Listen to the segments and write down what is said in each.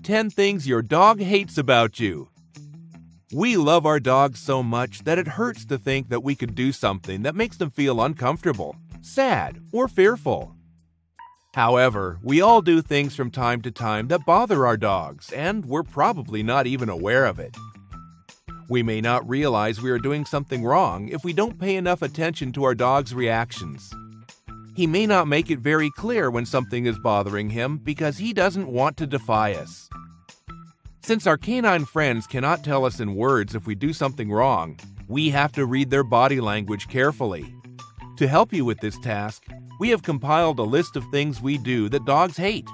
10 things your dog hates about you. We love our dogs so much that it hurts to think that we could do something that makes them feel uncomfortable, sad, or fearful. However, we all do things from time to time that bother our dogs, and we're probably not even aware of it. We may not realize we are doing something wrong if we don't pay enough attention to our dog's reactions. He may not make it very clear when something is bothering him because he doesn't want to defy us. Since our canine friends cannot tell us in words if we do something wrong, we have to read their body language carefully. To help you with this task, we have compiled a list of things we do that dogs hate,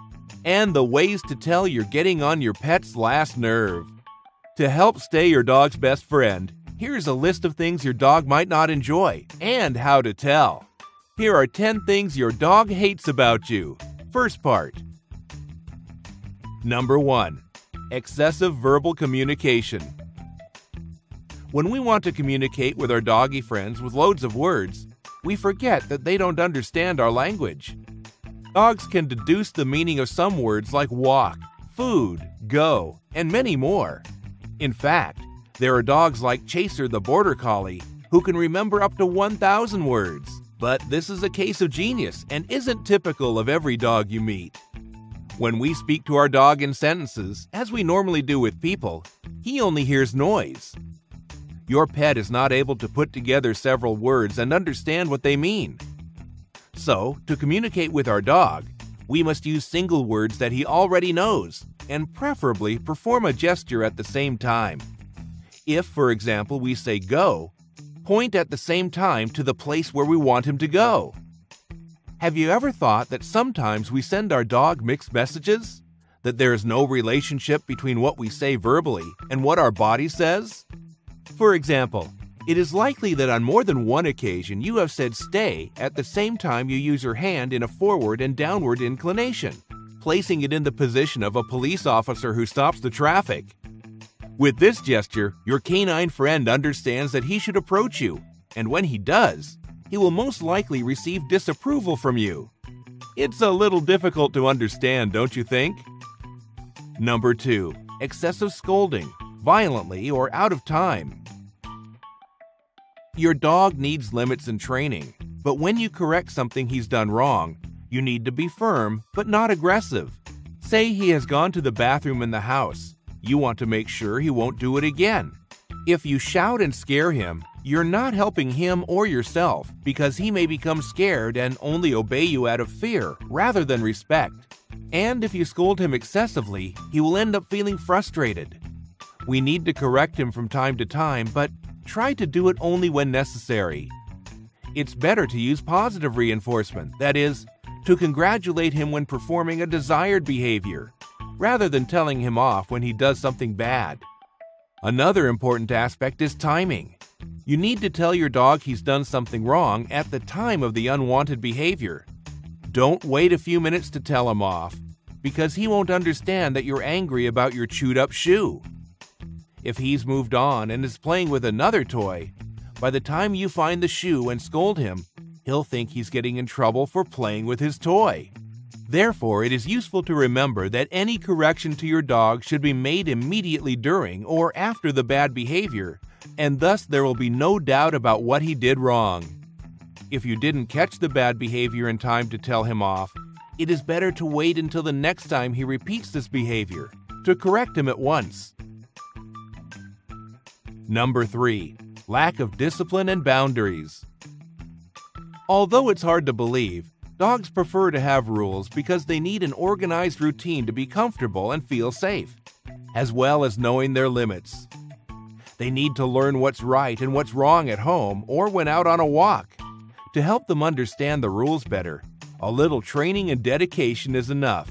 and the ways to tell you're getting on your pet's last nerve. To help stay your dog's best friend, here's a list of things your dog might not enjoy and how to tell. Here are 10 things your dog hates about you. First part. Number 1. Excessive verbal communication. When we want to communicate with our doggy friends with loads of words, we forget that they don't understand our language. Dogs can deduce the meaning of some words like walk, food, go, and many more. In fact, there are dogs like Chaser the Border Collie who can remember up to 1,000 words. But this is a case of genius and isn't typical of every dog you meet. When we speak to our dog in sentences, as we normally do with people, he only hears noise. Your pet is not able to put together several words and understand what they mean. So, to communicate with our dog, we must use single words that he already knows, and preferably perform a gesture at the same time. If, for example, we say go, point at the same time to the place where we want him to go. Have you ever thought that sometimes we send our dog mixed messages? That there is no relationship between what we say verbally and what our body says? For example, it is likely that on more than one occasion you have said stay at the same time you use your hand in a forward and downward inclination, placing it in the position of a police officer who stops the traffic. With this gesture, your canine friend understands that he should approach you, and when he does, he will most likely receive disapproval from you. It's a little difficult to understand, don't you think? Number 2. Excessive scolding, violently or out of time. Your dog needs limits and training, but when you correct something he's done wrong, you need to be firm but not aggressive. Say he has gone to the bathroom in the house. You want to make sure he won't do it again. If you shout and scare him, you're not helping him or yourself because he may become scared and only obey you out of fear rather than respect. And if you scold him excessively, he will end up feeling frustrated. We need to correct him from time to time, but try to do it only when necessary. It's better to use positive reinforcement, that is, to congratulate him when performing a desired behavior, rather than telling him off when he does something bad. Another important aspect is timing. You need to tell your dog he's done something wrong at the time of the unwanted behavior. Don't wait a few minutes to tell him off, because he won't understand that you're angry about your chewed-up shoe. If he's moved on and is playing with another toy, by the time you find the shoe and scold him, he'll think he's getting in trouble for playing with his toy. Therefore, it is useful to remember that any correction to your dog should be made immediately during or after the bad behavior, and thus there will be no doubt about what he did wrong. If you didn't catch the bad behavior in time to tell him off, it is better to wait until the next time he repeats this behavior, to correct him at once. Number 3. Lack of discipline and boundaries. Although it's hard to believe, dogs prefer to have rules because they need an organized routine to be comfortable and feel safe, as well as knowing their limits. They need to learn what's right and what's wrong at home or when out on a walk. To help them understand the rules better, a little training and dedication is enough.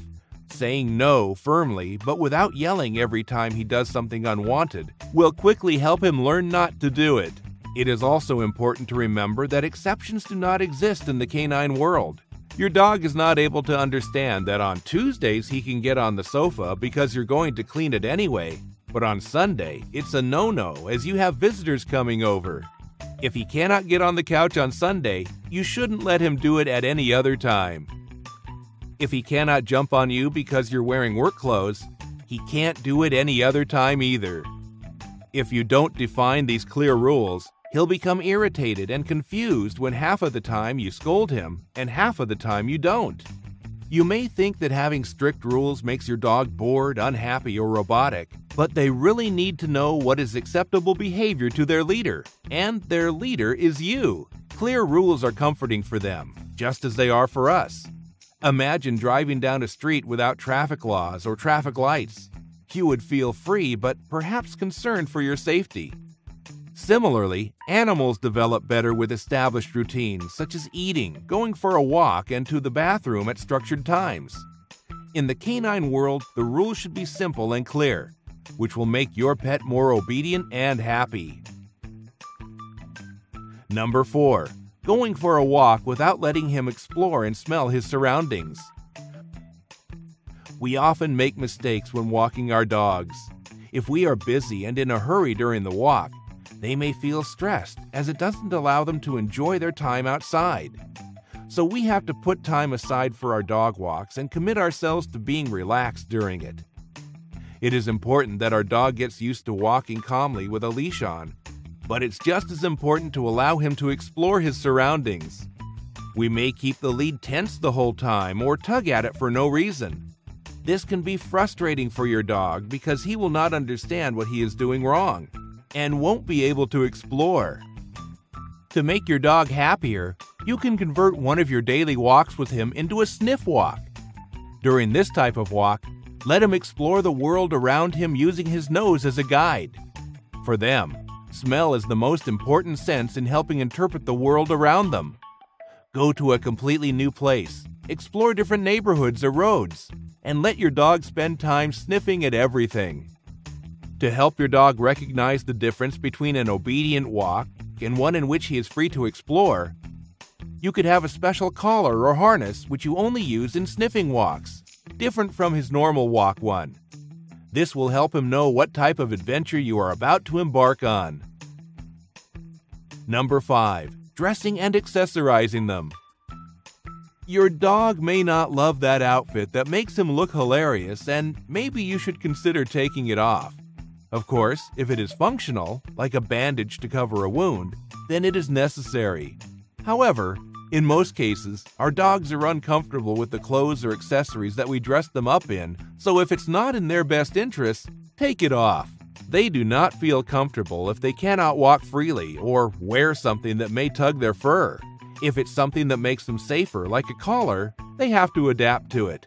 Saying no firmly but without yelling every time he does something unwanted will quickly help him learn not to do it. It is also important to remember that exceptions do not exist in the canine world. Your dog is not able to understand that on Tuesdays he can get on the sofa because you're going to clean it anyway, but on Sunday it's a no-no as you have visitors coming over. If he cannot get on the couch on Sunday, you shouldn't let him do it at any other time. If he cannot jump on you because you're wearing work clothes, He can't do it any other time either. If you don't define these clear rules, he'll become irritated and confused when half of the time you scold him and half of the time you don't. You may think that having strict rules makes your dog bored, unhappy, or robotic, but they really need to know what is acceptable behavior to their leader, and their leader is you. Clear rules are comforting for them, just as they are for us. Imagine driving down a street without traffic laws or traffic lights. You would feel free, but perhaps concerned for your safety. Similarly, animals develop better with established routines, such as eating, going for a walk, and to the bathroom at structured times. In the canine world, the rules should be simple and clear, which will make your pet more obedient and happy. Number 4. Going for a walk without letting him explore and smell his surroundings. We often make mistakes when walking our dogs. If we are busy and in a hurry during the walk, they may feel stressed as it doesn't allow them to enjoy their time outside. So we have to put time aside for our dog walks and commit ourselves to being relaxed during it. It is important that our dog gets used to walking calmly with a leash on, but it's just as important to allow him to explore his surroundings. We may keep the lead tense the whole time or tug at it for no reason. This can be frustrating for your dog because he will not understand what he is doing wrong and won't be able to explore. To make your dog happier, you can convert one of your daily walks with him into a sniff walk. During this type of walk, let him explore the world around him using his nose as a guide. For them, smell is the most important sense in helping interpret the world around them. Go to a completely new place, explore different neighborhoods or roads, and let your dog spend time sniffing at everything. To help your dog recognize the difference between an obedient walk and one in which he is free to explore, you could have a special collar or harness which you only use in sniffing walks, different from his normal walk one. This will help him know what type of adventure you are about to embark on. Number 5. Dressing and accessorizing them. Your dog may not love that outfit that makes him look hilarious, and maybe you should consider taking it off. Of course, if it is functional, like a bandage to cover a wound, then it is necessary. However, in most cases, our dogs are uncomfortable with the clothes or accessories that we dress them up in, so if it's not in their best interest, take it off. They do not feel comfortable if they cannot walk freely or wear something that may tug their fur. If it's something that makes them safer, like a collar, they have to adapt to it.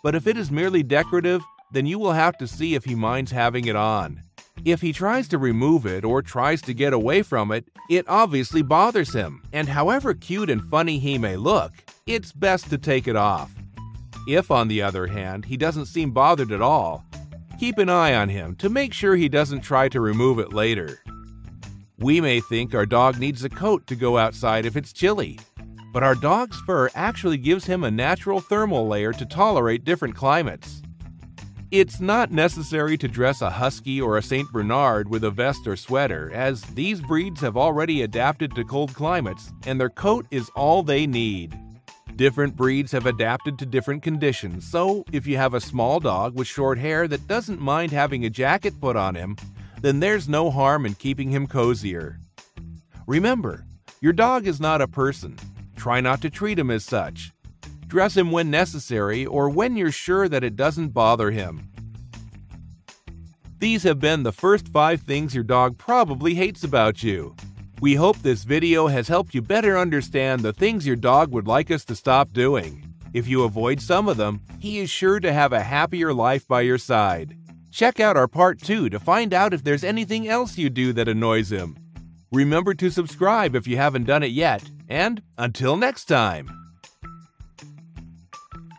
But if it is merely decorative, then you will have to see if he minds having it on. If he tries to remove it or tries to get away from it, it obviously bothers him, and however cute and funny he may look, it's best to take it off. If, on the other hand, he doesn't seem bothered at all, keep an eye on him to make sure he doesn't try to remove it later. We may think our dog needs a coat to go outside if it's chilly, but our dog's fur actually gives him a natural thermal layer to tolerate different climates. It's not necessary to dress a Husky or a St. Bernard with a vest or sweater, as these breeds have already adapted to cold climates and their coat is all they need. Different breeds have adapted to different conditions, so if you have a small dog with short hair that doesn't mind having a jacket put on him, then there's no harm in keeping him cozier. Remember, your dog is not a person. Try not to treat him as such. Dress him when necessary or when you're sure that it doesn't bother him. These have been the first 5 things your dog probably hates about you. We hope this video has helped you better understand the things your dog would like us to stop doing. If you avoid some of them, he is sure to have a happier life by your side. Check out our part 2 to find out if there's anything else you do that annoys him. Remember to subscribe if you haven't done it yet, and until next time!